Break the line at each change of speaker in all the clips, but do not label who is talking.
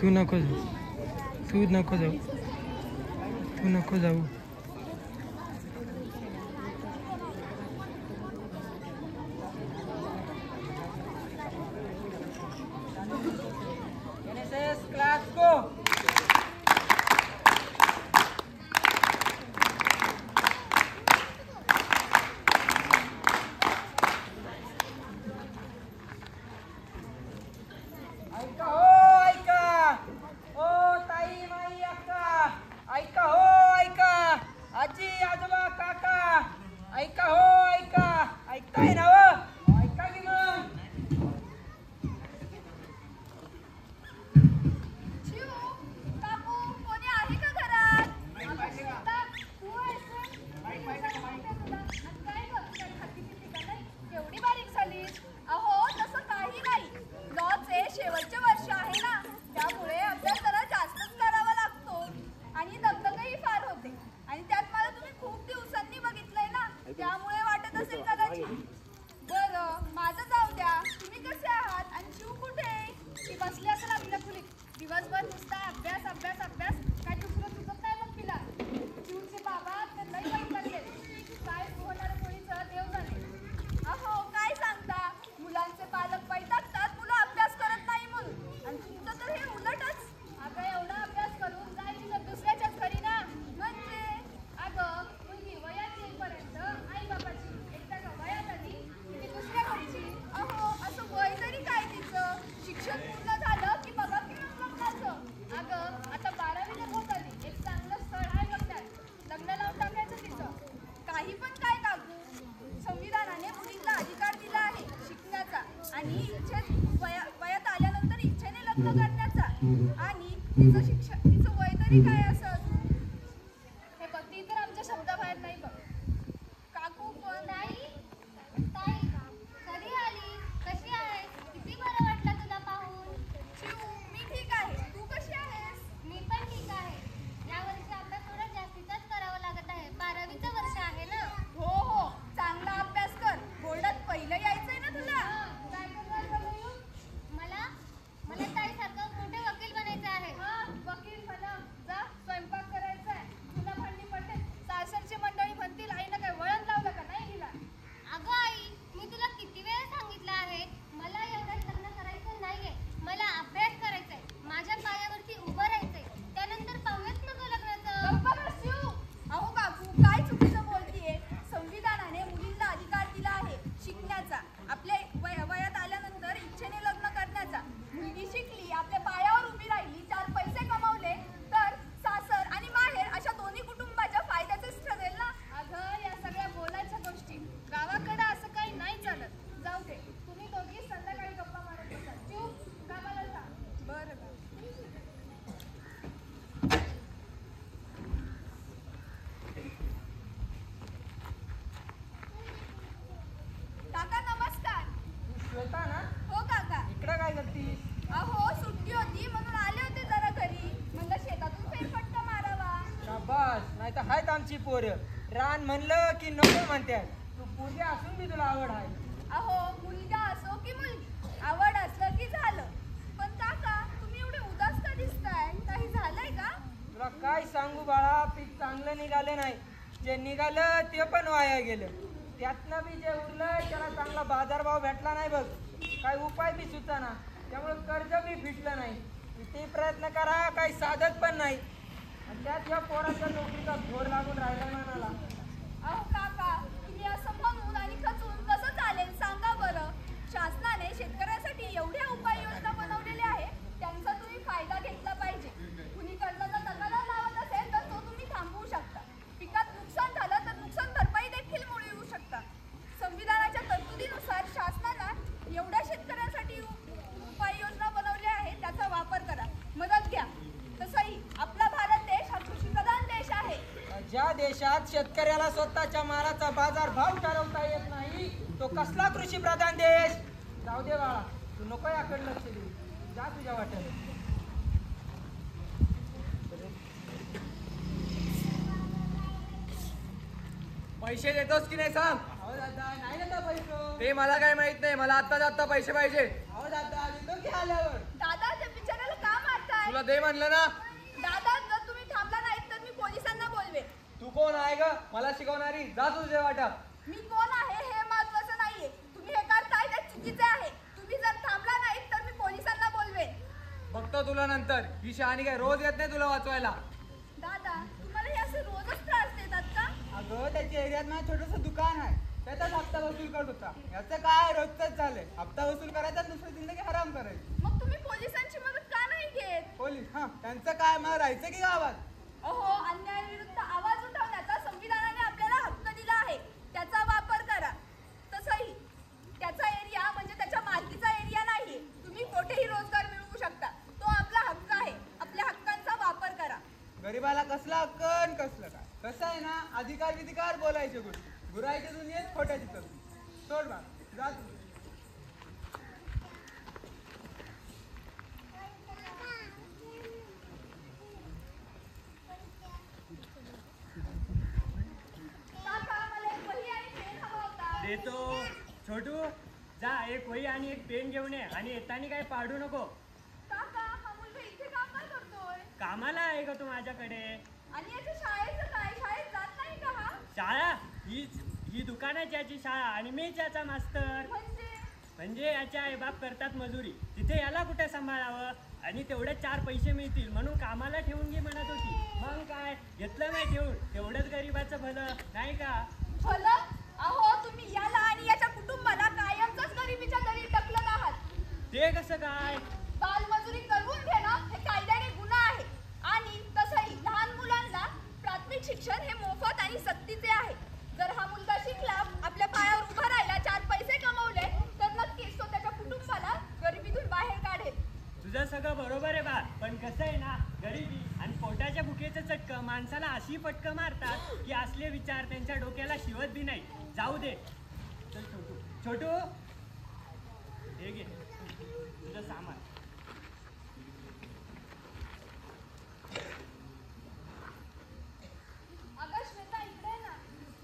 तू नको जाऊ, तू नको जाऊ, तू नको जाऊ.
क्लास को
आणि तिचं शिक्षण तिचं वय तरी काय असं हे बघ ती तर आमच्या शब्दाबाहेर नाही बघ. काकू पण नाही ताई कधी आली कशी आहेस किती बरं वाटलं तुला पाहून. शिव मी ठीक आहे तू कशी आहेस. मी पण ठीक आहे. या वर्षी अभ्यास थोडा जास्तीचाच करावा लागत आहे 12वीचं वर्ष आहे ना. हो हो चांगला अभ्यास कर बोर्डात पहिलं यायचंय ना तुला. काय करणार मला मला ताईसारखं मोठे वकील बनायचं आहे. वकील म्हणा जा स्वयंपाक करायचा आहे तुला भांडी पडते. सासरची मंडळी म्हणतील आईनं काय वळण लावलं का नाही हिला. अगं आई मी तुला किती वेळा सांगितलं आहे मला एवढ्यात लग्न करायचं नाहीये. मला अभ्यास करायचा आहे माझ्या पायावरती उभं राहायचंय त्यानंतर पाहूयाच नको लग्नाचं. अहो काकू काय चुकीचं बोलतीये. संविधानाने मुलींना अधिकार दिला आहे शिकण्याचा आपल्या वयात आल्यानंतर इच्छेने लग्न करण्याचा. मुलगी शिकली आपल्या पायावर उभी राहिली 4 पैसे कमावले तर सासर आणि माहेर अशा दोन्ही कुटुंबाच्या फायद्याचंच ठरेल ना. अगं या सगळ्या बोलायच्या गोष्टी गावाकडे असं काही नाही चालत. जाऊ दे तुम्ही दोघी संध्याकाळी गप्पा मारत बसा. चूप कामाला जा. बरं काका नमस्कार.
श्वेता ना.
हो काका.
इकडं काय करतीस.
अहो सुट्टी होती म्हणून आले होते जरा घरी. म्हणलं शेतातून फेरफटका मारावा.
शाबास नाही तर आहेत आमची पोरं रान म्हणलं की नको म्हणतात. तू पोरगी असून बी तुला आवड आहे.
अहो मुलगा असो की मुलगी आवड असलं की झालं. पण काका तुम्ही एवढे उदास का दिसताय काही झालंय का.
तुला काय सांगू बाळा पीक चांगलं निघालं नाही. जे निघालं ते पण वाया गेलं. त्यातनं बी जे उरलं त्याला चांगला बाजारभाव भेटला नाही बघ. काही उपाय बी सुचाना त्यामुळे कर्ज बी फिटलं नाही. किती प्रयत्न करा काही साधत पण नाही. आणि त्यात या पोराच्या नोकरीचा जोर लागून राहिला म्हणाला.
अहो काका तुम्ही असं म्हणून आणि खचून कसं चालेल सांगा बरं. शासनाने शेतकऱ्यांसाठी एवढ्या उपाययोजना बनवलेल्या आहेत त्यांचा तुम्ही फायदा घेतला पाहिजे. कुणी कर्जाचा तगादा लावत असेल तर तो तुम्ही थांबवू शकता. पिकात नुकसान झालं तर नुकसान भरपाई देखील मिळवू शकता. संविधानाच्या तरतुदीनुसार शासनानं एवढ्या शेतकऱ्यांसाठी उपाययोजना बनवल्या आहेत त्याचा वापर करा मदत घ्या. तसंही आपला भारत देश हा कृषीप्रधान देश आहे.
ज्या देशात शेतकऱ्याला स्वतःच्या मालाचा बाजार भाव ठरवता येत नाही तो कसला कृषी प्रधान देश? जाऊ दे बाळा, तू नको याकडे लक्ष देऊ, जा तुझ्या वाट्याने.
पैसे देतोस की नाही सांग.
अहो दादा, नाही ना पैसे.
ते मला काय माहित नाही, मला आत्ता पैसे पाहिजे.
अहो दादा, देतो की आल्यावर.
दादा त्या बिचाराला का मारताय?
तुला दे म्हणलं ना.
दादा जर तुम्ही थांबला नाहीत तर मी पोलिसांना बोलवे.
तू कोण आहे ग मला शिकवणारी? जा तुझ्या वाटा.
मी कोण आहे हे महत्वाचं नाहीये, तुम्ही हे करताय ते चुकीचे आहे. तुम्ही जर थांबला नाहीत तर मी पोलिसांना बोलवेन.
बघतो तुला नंतर. ही शहाणी काय रोज येत नाही तुला वाचवायला.
दादा तुम्हाला हे असे रोजच त्रास देतात का?
अगं त्याच्या एरियात ना छोटंसं दुकान आहे, त्याचाच हप्ता वसूल करत होता. याचं काय रोजच झालंय, हप्ता वसूल करायचा दुसरी जिंदगी हराम करायची.
मग तुम्ही पोलिसांची मदत का नाही घेत?
पोलीस हा त्यांचं काय, मला राहायचं की गावात?
अहो, अन्यायाविरुद्ध आवाज उठवण्याचा संविधानाने आपल्याला हक्क दिला आहे, त्याचा वापर करा. तसंही त्याचा एरिया म्हणजे त्याच्या मालकीचा एरिया नाहीये. तुम्ही कुठेही रोजगार मिळवू शकता, तो आपला हक्क आहे. आपल्या हक्कांचा वापर करा.
गरीबाला कसला हक्क आणि कसलं काय? कसं आहे ना, अधिकार विधिकार बोलायचे गोष्टी, गुरायच्या दुनियेत खोट्याची चलती. सोड बा, जा तू.
काका, मला एक वही आणि पेन हवा होता.
देतो. छोटू, जा एक वही आणि एक पेन घेऊन ये आणि येताना काही पाडू नको.
काका, हा मुलगा इथे काम काय करतोय?
कामाला आहे का तू माझ्याकडे?
आणि याच्या शाळेचं काय? शाळेत जात नाही का हा?
शाळा ही दुकानाची याची शाळा आणि मीच याचा मास्तर. म्हणजे याचे आईबाप करतात मजुरी, तिथे याला कुठे सांभाळावं? आणि तेवढे 4 पैसे मिळतील म्हणून कामाला ठेवून घे म्हणत होती. मग काय घेतलं नाही ठेवून? तेवढंच गरीबाचं भलं नाही का?
भलं? अहो, तुम्ही याला आणि याच्या कुटुंबाला कायमच गरिबीच्या दरीत ढकलत आहात.
ते कसं काय?
बालमजुरी करून घेणं हे कायद्याने गुन्हा आहे. आणि तसंही लहान मुलांना प्राथमिक शिक्षण हे मोफत आणि सक्तीचे आहे. जर हा मुलगा शिकला, आपल्या पायावर उभा राहिला, 4 पैसे कमवले तर नक्कीच तो त्याच्या कुटुंबाला गरिबीतून बाहेर काढेल.
तुझं सगळं बरोबर आहे बा, पण कसं आहे ना, गरिबी आणि पोटाच्या भुकेचं चटकं माणसाला अशी फटकं मारतात की असले विचार त्यांच्या डोक्याला शिवत बी नाही. जाऊ दे. चल छोटू, हे घे तुझं सामान.
अगं श्वेता, इकडे ना.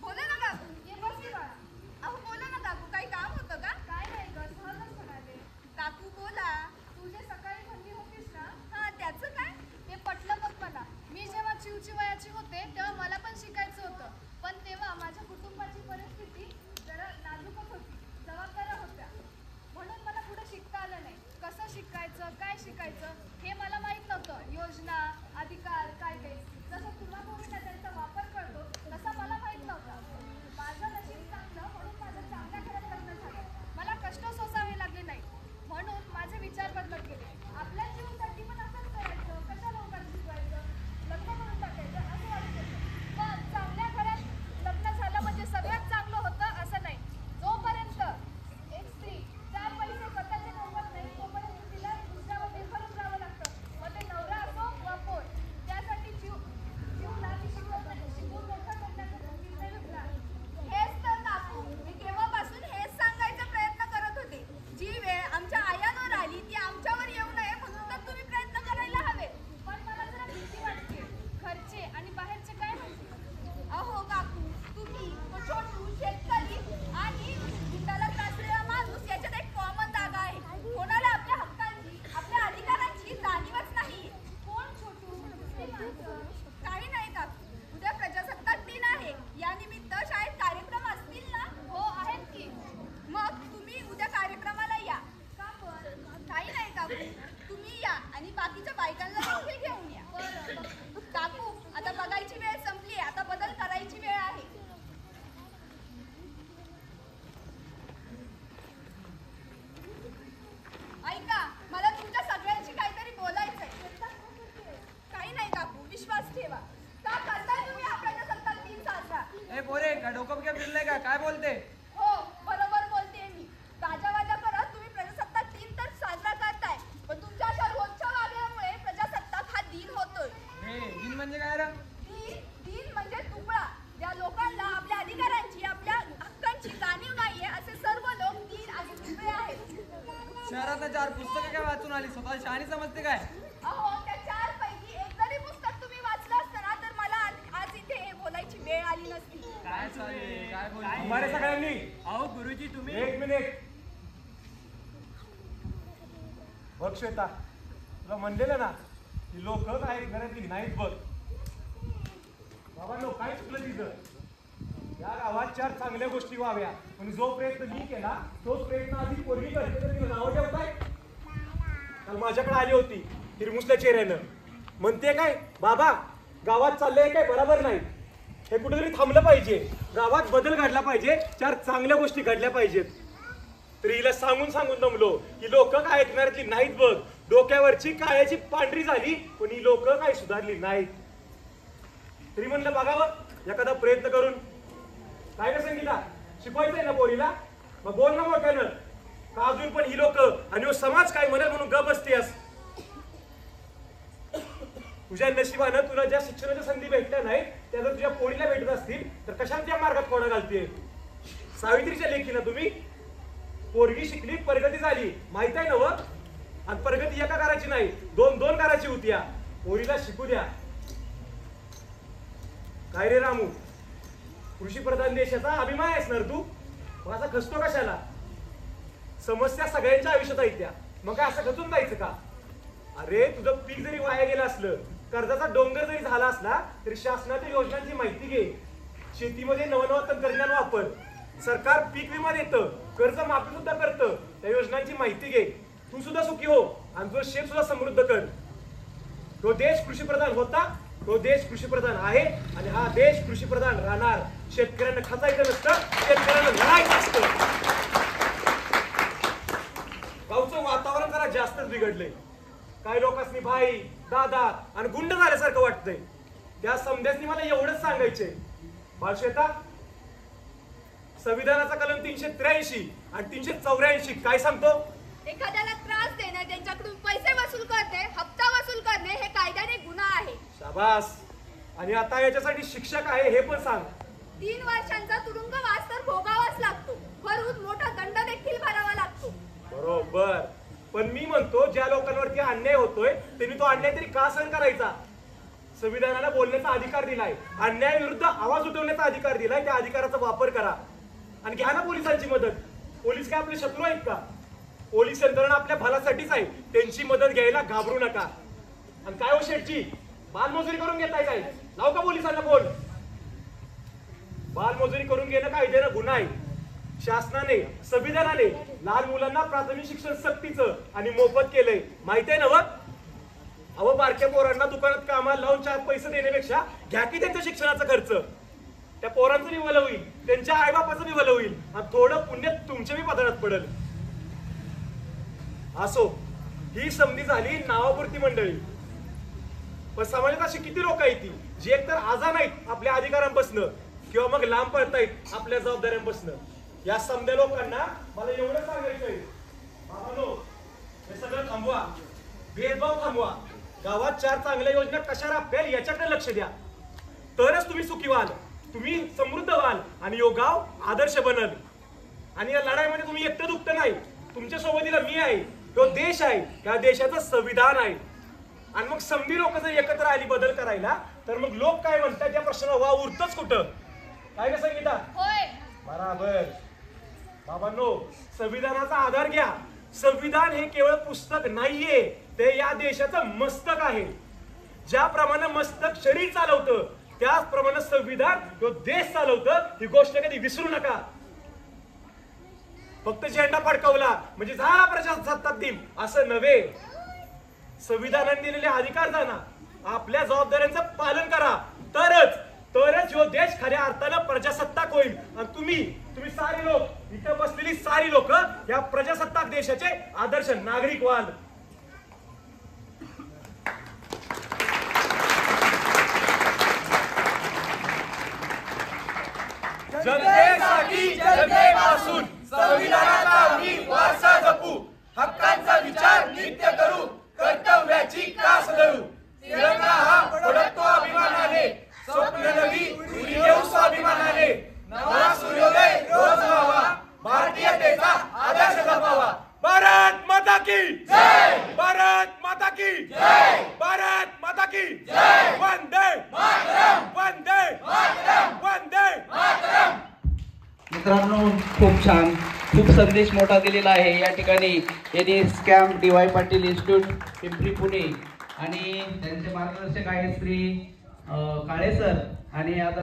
बोला ना काकू. ये बस की बाळा. अहो बोला ना काकू, काही काम होतं का? काय नाही ग, सहजच म्हणाले. काकू बोला. तू जे सकाळी म्हणली होतीस ना, हा त्याचं काय?
हे पटलं बघ मला. मी जेव्हा चिवचिवयाची होते तेव्हा मला पण शिकायचं होतं, पण तेव्हा माझ्या कुटुंबाची परिस्थिती जरा नाजूकच होती, जबाबदाऱ्या होत्या, म्हणून मला पुढे शिकता आलं नाही. कसं शिकायचं, काय शिकायचं हे मला माहीत नव्हतं. योजना, अधिकार काय काय, जसं तुला कोविडला त्यांचा वापर करतो तसा मला माहीत नव्हता. माझं नशीब चांगलं म्हणून माझं चांगल्या घरात लग्न झालं. मला कष्ट सोसावे लागले नाही, म्हणून माझे विचार बदलत गेले. आपल्या जीवनासाठी पण असंच करायचं, कशाला लोकांना शिकवायचं, लग्न करून टाकायचं असं वाटतं. पण चांगल्या घरात लग्न झालं म्हणजे सगळ्यात चांगलं होतं असं नाही. जोपर्यंत एक स्त्री 4 पैसे स्वतःचे कमवत नाही तोपर्यंत तिला दुसऱ्यावर निर्भरून राहावं लागतं. मग ते नवरा असो वा पोर. त्यासाठी जीवला ती शिकवत नाही, शिकून मोठं करण्याचा निर्णय घेतला.
हेच तर काकू, मी केव्हापासून हेच सांगायचा प्रयत्न करत होते. जी वेळ आमच्या आयांवर आली ती आमच्यावर येऊ नये म्हणून तर तुम्ही प्रयत्न करायला हवे.
पण मला जरा भीती वाटते, घरचे आणि बाहेरचे काय म्हणतील.
अहो काकू, तुम्ही तो छोटू शेतकरी आणि गुंडाला त्रासलेला माणूस याच्यात एक कॉमन जागा आहे. कोणाला आपल्या हक्कांची, आपल्या अधिकारांची जाणीवच नाहीये.
कोण छोटू? ते माणसं.
काही नाही काकू, उद्या प्रजासत्ताक दिन आहे. या निमित्त शाळेत कार्यक्रम असतील ना?
हो आहेत की.
मग तुम्ही उद्या कार्यक्रमाला या.
का पण?
काही नाही काकू, तुम्ही या आणि बाकीच्या बायकांना देखील घेऊन या. काकू, आता बघायची वेळ संपली आहे, आता बदल करायची वेळ आहे. ऐका, मला तुमच्या सगळ्यांशी काहीतरी बोलायचंय. काही नाही काकू, विश्वास ठेवा. का करताय तुम्ही हा प्रजासत्ताक दिन साजरा?
ए पोरे, का डोकं बिकं फिरलंय का? काय बोलते?
हो, बरोबर बोलतेय मी. गाजावाजा करत तुम्ही प्रजासत्ताक दिन तर साजरा करताय, पण तुमच्या अशा रोजच्या वागण्यामुळे प्रजासत्ताक हा दिन होतोय.
हे दिन म्हणजे काय रे?
दिन म्हणजे तुकडा. लोकांना आपल्या अधिकारांची आपल्या हक्कांची जाणीव नाहीये असे सर्व लोक दीन आणि दुबळे आहेत.
शहरात 4 पुस्तकं काय वाचून आली, स्वतः शहाणी समजते काय?
अहो त्या 4 पैकी एक जरी पुस्तक तुम्ही वाचलं असतं ना तर मला आज इथे हे बोलायची वेळ आली नसती.
काय चालेल काय बोल
तुम्हाला सगळ्यांनी
अहो गुरुजी तुम्ही
1 मिनिट बघ श्वेता, तुला म्हणलेलं ना की लोक काय घरातली नाहीत बघ. बाबा नो काय चुकलं तिथं? या गावात 4 चांगल्या गोष्टी व्हाव्या पण जो प्रयत्न मी केला तोच प्रयत्न आधी पोरगी करते तर तिला नाव ठेवताय. काल माझ्याकडे आली होती हिरमुसल्या चेहऱ्यानं, म्हणते काय बाबा गावात चाललंय काय बरोबर नाही, हे कुठेतरी थांबलं पाहिजे, गावात बदल घडला पाहिजे, 4 चांगल्या गोष्टी घडल्या पाहिजेत. तर हिला सांगून सांगून दमलो की लोक काय ऐकणाऱ्यातली नाहीत बघ, डोक्यावरची काळ्याची पांढरी झाली पण ही लोक काय सुधारली नाहीत. तरी म्हणलं बघावं एखादा प्रयत्न करून. काय का संगीता, शिकवायचंय ना पोरीला, मग बोल ना मोठ्यानं. का अजून पण ही लोक आणि समाज काय म्हणेल म्हणून गप बसतेस? तुझ्या नशिबानं तुला ज्या शिक्षणाच्या संधी भेटल्या नाहीत त्या जर तुझ्या पोरीला भेटत असतील तर कशाला त्या मार्गात कोणा घालते? सावित्रीच्या लेखी ना तुम्ही. पोरगी शिकली प्रगती झाली माहित आहे ना व, आणि प्रगती एका करायची नाही 2 करायची होती. या पोरीला शिकू द्या. काय रे रामू, कृषी प्रधान देशाचा अभिमान आहेस ना तू, माझा खचतो कशाला? समस्या सगळ्यांच्या आयुष्यात आहेत त्या, मग काय असं खचून जायचं का? अरे तुझं पीक जरी वाया गेलं असलं, कर्जाचा डोंगर जरी झाला असला तरी शासनाच्या योजनांची माहिती घे. शेतीमध्ये नवनवं तंत्रज्ञान वापर, सरकार पीक विमा देतं, कर्ज माफी सुद्धा करतं, त्या योजनांची माहिती घे. तू सुद्धा सुखी हो आणि तुझं शेत सुद्धा समृद्ध कर. तो देश कृषीप्रधान होता, तो देश कृषीप्रधान आहे आणि हा देश कृषीप्रधान राहणार. शेतकऱ्यांना खचायचं नसतं, शेतकऱ्यांना लढायचं असतं. गावचं वातावरण जरा जास्तच बिघडलंय. काही लोकांनी भाई दादा आणि गुंड झाल्यासारखं वाटतंय. त्या समध्यासनी मला एवढंच सांगायचंय बाळश्वेता, संविधानाचा कलम 383 आणि 384 काय सांगतो?
एखाद्याला त्रास देणे, त्यांच्याकडून पैसे वसूल करणे, हप्ता वसूल करणे हे कायद्याने गुन्हा आहे.
शाबास. आणि आता याच्यासाठी शिक्षक आहे हे पण सांग.
3 वर्षांचा तुरुंगवास तर भोगावाच लागतो, वरून मोठा दंड देखील भरावा लागतो.
बरोबर. पण मी म्हणतो ज्या लोकांवरती अन्याय होतोय त्यांनी तो अन्याय तरी का सहन करायचा? संविधानाला बोलण्याचा अधिकार दिलाय, अन्याय विरुद्ध आवाज उठवण्याचा अधिकार दिलाय, त्या अधिकाराचा वापर करा. आणि घ्या ना पोलिसांची मदत. पोलीस काय आपले शत्रू आहेत का? पोलीस यंत्रणा आपल्या भल्यासाठीच आहे, त्यांची मदत घ्यायला घाबरू नका. आणि काय हो शेठजी, बालमजुरी करून घेताय काय? लाव का पोलिसांना फोन? बालमजुरी करून घेणं कायद्यानं गुन्हा आहे. शासनाने संविधानाने लहान मुलांना प्राथमिक शिक्षण सक्तीचं आणि मोफत केलंय माहिती आहे ना व? अहो बारक्या पोरांना दुकानात कामाला लावून 4 पैसे देण्यापेक्षा घ्या की त्यांच्या शिक्षणाचा खर्च. त्या पोरांचं बी भलं होईल, त्यांच्या आईबापाचं बी भलं होईल आणि थोडं पुण्य तुमच्या बी पदरात पडल. असो, ही संधी झाली नावापुरती मंडळी, पण समाजात अशी किती लोक आहेत ती जी एकतर आजान आहेत आपल्या अधिकारांपासून किंवा मग लांब पडतायत आपल्या जबाबदाऱ्यांपासून. या समध्या लोकांना मला एवढं सांगायचंय, बाबांनो हे सगळं थांबवा, भेदभाव थांबवा. गावात 4 चांगल्या योजना कशा राबतील याच्याकडे लक्ष द्या, तरच तुम्ही सुखी व्हाल, तुम्ही समृद्ध व्हाल आणि यो गाव आदर्श बनल. आणि या लढाईमध्ये तुम्ही एकटं दुखतं नाही, तुमच्या सोबतीला मी आहे, तो देश आहे, त्या देशाचं संविधान आहे. आणि मग समधी लोक जर एकत्र आली बदल करायला तर मग लोक काय म्हणतात या प्रश्नाला वाव उरतच कुठं? काय ना संगीता?
होय.
बराबर. बाबांनो संविधानाचा आधार घ्या. संविधान हे केवळ पुस्तक नाहीये, ते या देशाचं मस्तक आहे. ज्याप्रमाणे मस्तक शरीर चालवतं त्याचप्रमाणे संविधान तो देश चालवतं, ही गोष्ट कधी विसरू नका. फक्त झेंडा फडकवला म्हणजे झाला प्रजासत्ताक दिन असं नव्हे. संविधानाने दिलेले अधिकार जाणा, आपल्या जबाबदाऱ्यांचं पालन करा, तरच ह्यो देश खऱ्या अर्थानं प्रजासत्ताक होईल. आणि तुम्ही सारी लोक इथं बसलेली सारी लोक या प्रजासत्ताक देशाचे आदर्श नागरिक व्हाल.
जनतेसाठी जनतेपासून संविधानाचा आम्ही वारसा जपू, हक्कांचा विचार नित्य करू, कर्तव्याची कास धरू. तिरंगा हा फडकतो अभिमानाने, स्वप्न नवी उडी देऊ स्वाभिमान. मानवतेचा आदर्श जपावा. भारत माता की जय. भारत माता की जय. भारत माता की जय. वंदे मातरम. वंदे मातरम. वंदे मातरम.
मित्रांनो, खूप छान, खूप संदेश मोठा दिलेला आहे या ठिकाणी. यांनी scam DY Patil institute Pimpri Pune आणि त्यांचे मार्गदर्शक आहेत श्री काळे सर आणि आता